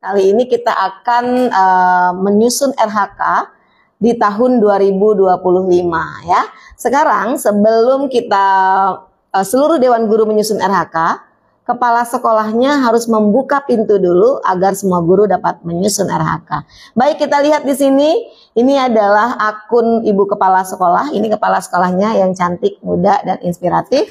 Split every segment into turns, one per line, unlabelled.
Kali ini kita akan menyusun RHK di tahun 2025 ya. Sekarang sebelum kita seluruh Dewan Guru menyusun RHK, kepala sekolahnya harus membuka pintu dulu agar semua guru dapat menyusun RHK. Baik, kita lihat di sini. Ini adalah akun ibu kepala sekolah. Ini kepala sekolahnya yang cantik, muda, dan inspiratif.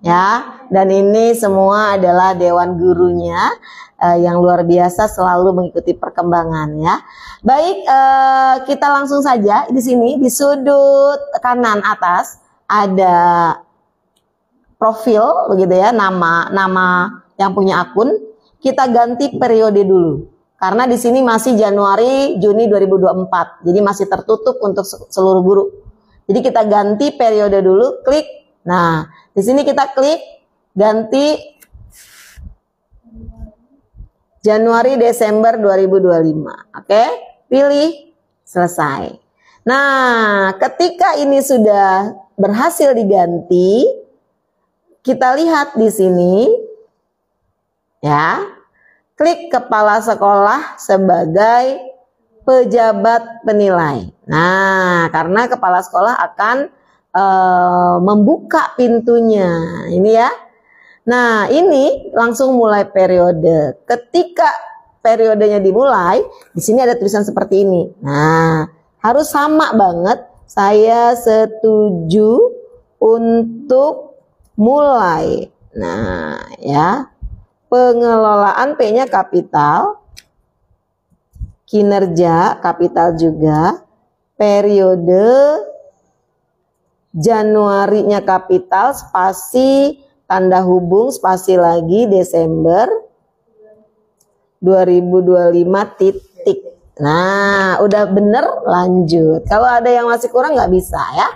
Ya, dan ini semua adalah dewan gurunya yang luar biasa selalu mengikuti perkembangan ya. Baik, kita langsung saja di sini di sudut kanan atas ada profil begitu ya, nama yang punya akun. Kita ganti periode dulu. Karena di sini masih Januari Juni 2024. Jadi masih tertutup untuk seluruh guru. Jadi kita ganti periode dulu, klik. Nah, di sini kita klik ganti Januari Desember 2025. Oke, pilih selesai. Nah, ketika ini sudah berhasil diganti, kita lihat di sini ya. Klik kepala sekolah sebagai pejabat penilai. Nah, karena kepala sekolah akan membuka pintunya, ini ya. Nah, ini langsung mulai periode. Ketika periodenya dimulai, di sini ada tulisan seperti ini. Nah, harus sama banget. Saya setuju untuk mulai. Nah, ya. Pengelolaan P-nya kapital. Kinerja kapital juga. Periode Januarinya kapital, spasi, tanda hubung, spasi lagi, Desember 2025 titik. Nah, udah bener, lanjut. Kalau ada yang masih kurang nggak bisa ya.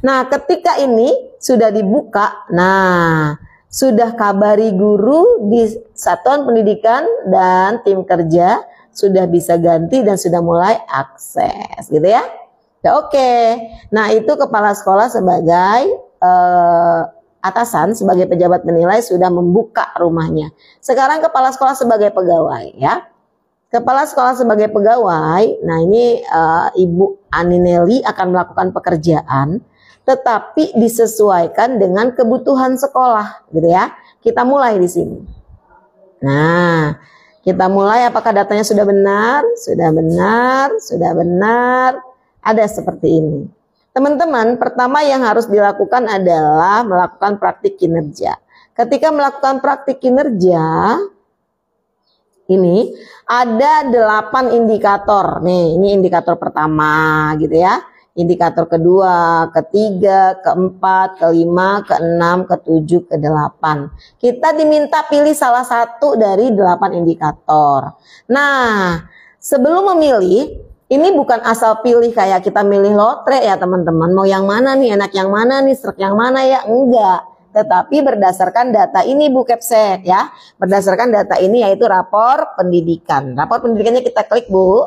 Nah, ketika ini sudah dibuka, nah sudah kabari guru di satuan pendidikan dan tim kerja sudah bisa ganti dan sudah mulai akses, gitu ya. Oke, nah itu kepala sekolah sebagai atasan, sebagai pejabat penilai sudah membuka rumahnya. Sekarang kepala sekolah sebagai pegawai ya. Kepala sekolah sebagai pegawai, nah ini Ibu Anineli akan melakukan pekerjaan, tetapi disesuaikan dengan kebutuhan sekolah, gitu ya. Kita mulai di sini. Nah, kita mulai. Apakah datanya sudah benar? Sudah benar, sudah benar. Ada seperti ini. Teman-teman, pertama yang harus dilakukan adalah melakukan praktik kinerja. Ketika melakukan praktik kinerja, ini ada 8 indikator. Nih, ini indikator pertama gitu ya. Indikator kedua, ketiga, keempat, kelima, keenam, ketujuh, kedelapan. Kita diminta pilih salah satu dari 8 indikator. Nah, sebelum memilih, ini bukan asal pilih kayak kita milih lotre ya teman-teman. Mau yang mana nih, enak yang mana nih, serak yang mana ya, enggak. Tetapi berdasarkan data ini Bu Kepsek ya. Berdasarkan data ini yaitu rapor pendidikan. Rapor pendidikannya kita klik Bu.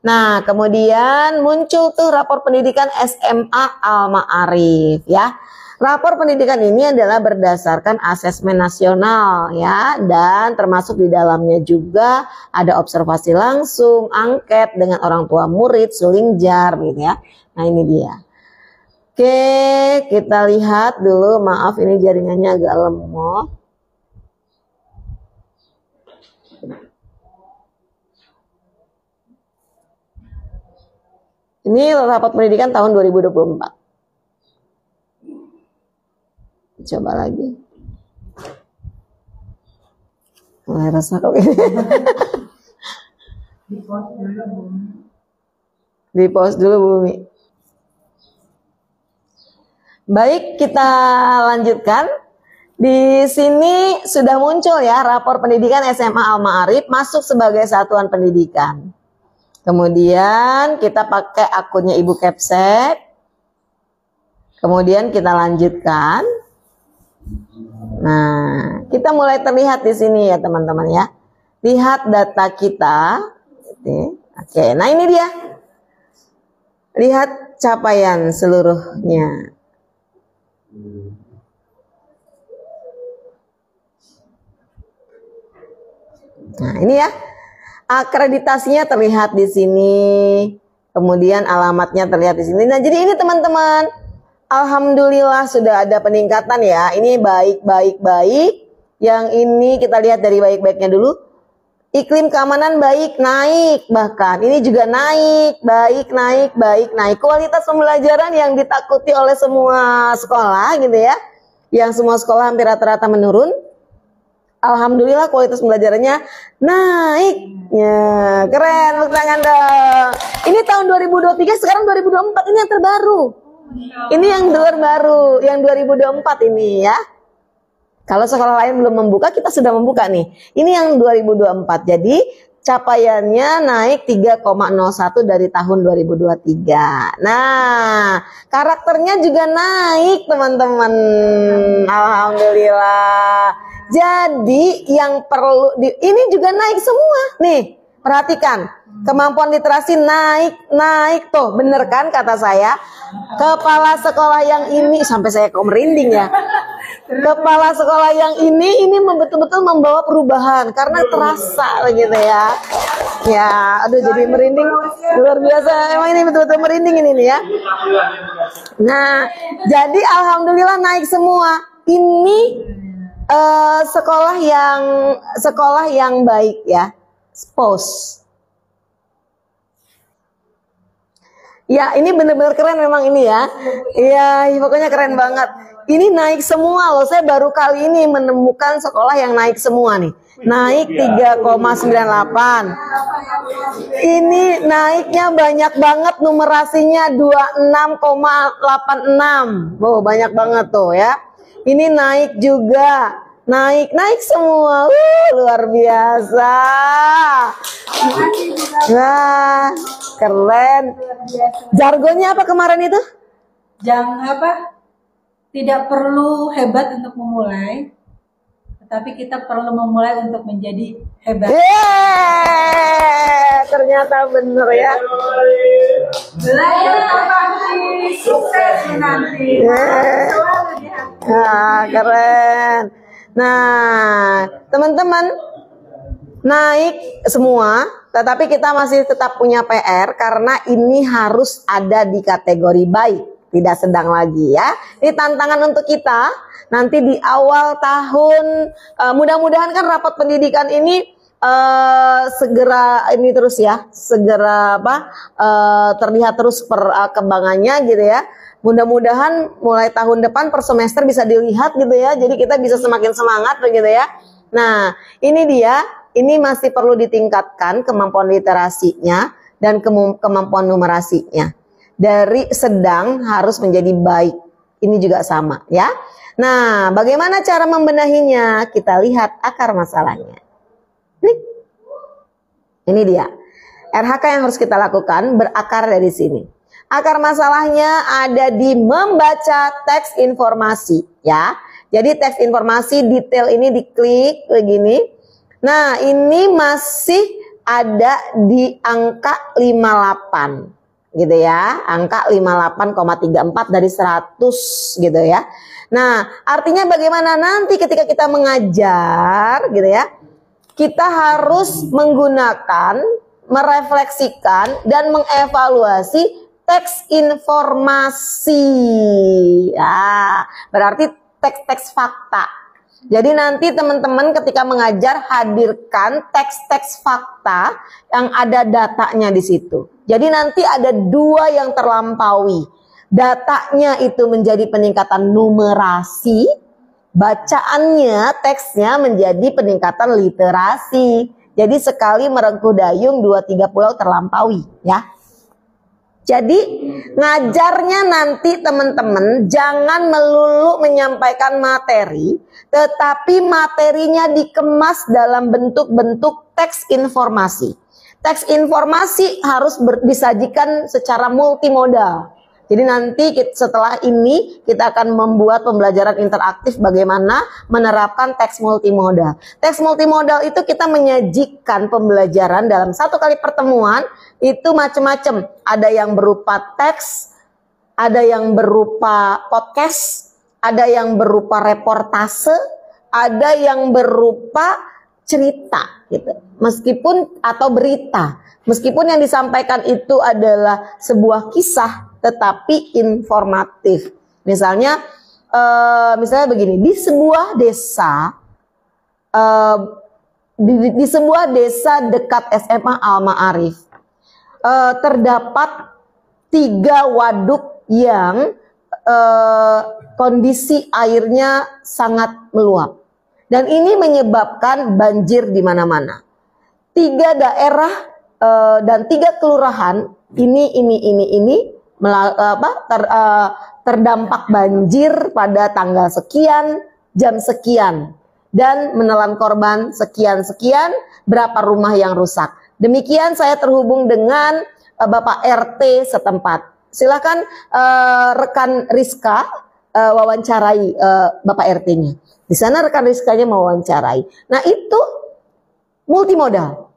Nah, kemudian muncul tuh rapor pendidikan SMA Al-Ma'arif ya. Rapor pendidikan ini adalah berdasarkan asesmen nasional ya, dan termasuk di dalamnya juga ada observasi langsung, angket dengan orang tua murid, suling jar gitu ya. Nah, ini dia. Oke, kita lihat dulu. Maaf ini jaringannya agak lemot. Ini rapor pendidikan tahun 2024. Coba lagi. Mulai resah kok ini. Di pause dulu Bumi. Baik, kita lanjutkan. Di sini sudah muncul ya rapor pendidikan SMA Al-Ma'arif masuk sebagai satuan pendidikan. Kemudian kita pakai akunnya Ibu Kepsek. Kemudian kita lanjutkan. Nah, kita mulai terlihat di sini ya teman-teman ya. Lihat data kita. Oke, nah ini dia. Lihat capaian seluruhnya. Nah, ini ya. Akreditasinya terlihat di sini. Kemudian alamatnya terlihat di sini. Nah, jadi ini teman-teman, alhamdulillah sudah ada peningkatan ya. Ini baik. Yang ini kita lihat dari baik-baiknya dulu. Iklim keamanan baik, naik, bahkan ini juga naik, naik. Kualitas pembelajaran yang ditakuti oleh semua sekolah gitu ya. Yang semua sekolah hampir rata-rata menurun. Alhamdulillah kualitas pembelajarannya naik. Ya, keren, tepuk tangan dong. Ini tahun 2023, sekarang 2024, ini yang terbaru. Ini yang terbaru, yang 2024 ini ya. Kalau sekolah lain belum membuka, kita sudah membuka nih. Ini yang 2024. Jadi capaiannya naik 3,01 dari tahun 2023. Nah, karakternya juga naik, teman-teman. Alhamdulillah. Jadi yang perlu ini juga naik semua. Nih, perhatikan. Kemampuan literasi naik tuh. Bener kan kata saya? Kepala sekolah yang ini, sampai saya kok merinding ya. Kepala sekolah yang ini betul-betul membawa perubahan karena terasa begitu ya. Ya, aduh jadi merinding luar biasa. Emang ini betul-betul merinding ini nih ya. Nah, jadi alhamdulillah naik semua. Ini sekolah yang baik ya. SPOS. Ya, ini benar-benar keren memang ini ya. Iya, pokoknya keren banget. Ini naik semua loh. Saya baru kali ini menemukan sekolah yang naik semua nih. Naik 3,98. Ini naiknya banyak banget, numerasinya 26,86. Oh, banyak banget tuh ya. Ini naik juga. Naik semua. Luar biasa. Nah, keren. Jargonnya apa kemarin itu?
Tidak perlu hebat untuk memulai, tetapi kita perlu memulai untuk menjadi hebat.
Ternyata bener ya.
Belajar pasti, sukses nanti.
Keren. Nah, teman-teman, naik semua, tetapi kita masih tetap punya PR karena ini harus ada di kategori baik, tidak sedang lagi ya. Ini tantangan untuk kita nanti di awal tahun. Mudah-mudahan kan rapat pendidikan ini segera ini terus ya, segera terlihat terus perkembangannya gitu ya. Mudah-mudahan mulai tahun depan per semester bisa dilihat gitu ya. Jadi kita bisa semakin semangat begitu ya. Nah, ini dia. Ini masih perlu ditingkatkan kemampuan literasinya dan kemampuan numerasinya. Dari sedang harus menjadi baik. Ini juga sama ya. Nah, bagaimana cara membenahinya? Kita lihat akar masalahnya. Klik. Ini dia. RHK yang harus kita lakukan berakar dari sini. Akar masalahnya ada di membaca teks informasi ya. Jadi teks informasi detail ini diklik begini. Nah, ini masih ada di angka 58 gitu ya. Angka 58,34 dari 100 gitu ya. Nah, artinya bagaimana nanti ketika kita mengajar gitu ya. Kita harus menggunakan, merefleksikan dan mengevaluasi teks informasi. Ya, berarti teks-teks fakta. Jadi nanti teman-teman ketika mengajar hadirkan teks-teks fakta yang ada datanya di situ. Jadi nanti ada dua yang terlampaui. Datanya itu menjadi peningkatan numerasi, bacaannya, teksnya menjadi peningkatan literasi. Jadi sekali merengkuh dayung, 2-3 pulau terlampaui ya. Jadi ngajarnya nanti teman-teman jangan melulu menyampaikan materi, tetapi materinya dikemas dalam bentuk-bentuk teks informasi. Teks informasi harus disajikan secara multimodal. Jadi nanti setelah ini kita akan membuat pembelajaran interaktif bagaimana menerapkan teks multimodal. Teks multimodal itu kita menyajikan pembelajaran dalam satu kali pertemuan itu macam-macam. Ada yang berupa teks, ada yang berupa podcast, ada yang berupa reportase, ada yang berupa cerita. gitu. Meskipun atau berita, meskipun yang disampaikan itu adalah sebuah kisah, tetapi informatif. Misalnya begini, di sebuah desa, di sebuah desa dekat SMA Al Ma'arif, terdapat 3 waduk yang kondisi airnya sangat meluap. Dan ini menyebabkan banjir di mana-mana. 3 daerah dan 3 kelurahan ini terdampak banjir pada tanggal sekian, jam sekian, dan menelan korban sekian-sekian, berapa rumah yang rusak. Demikian saya terhubung dengan Bapak RT setempat. Silakan rekan Rizka wawancarai Bapak RT-nya. Di sana rekan Rizkanya mewawancarai. Nah itu multimodal.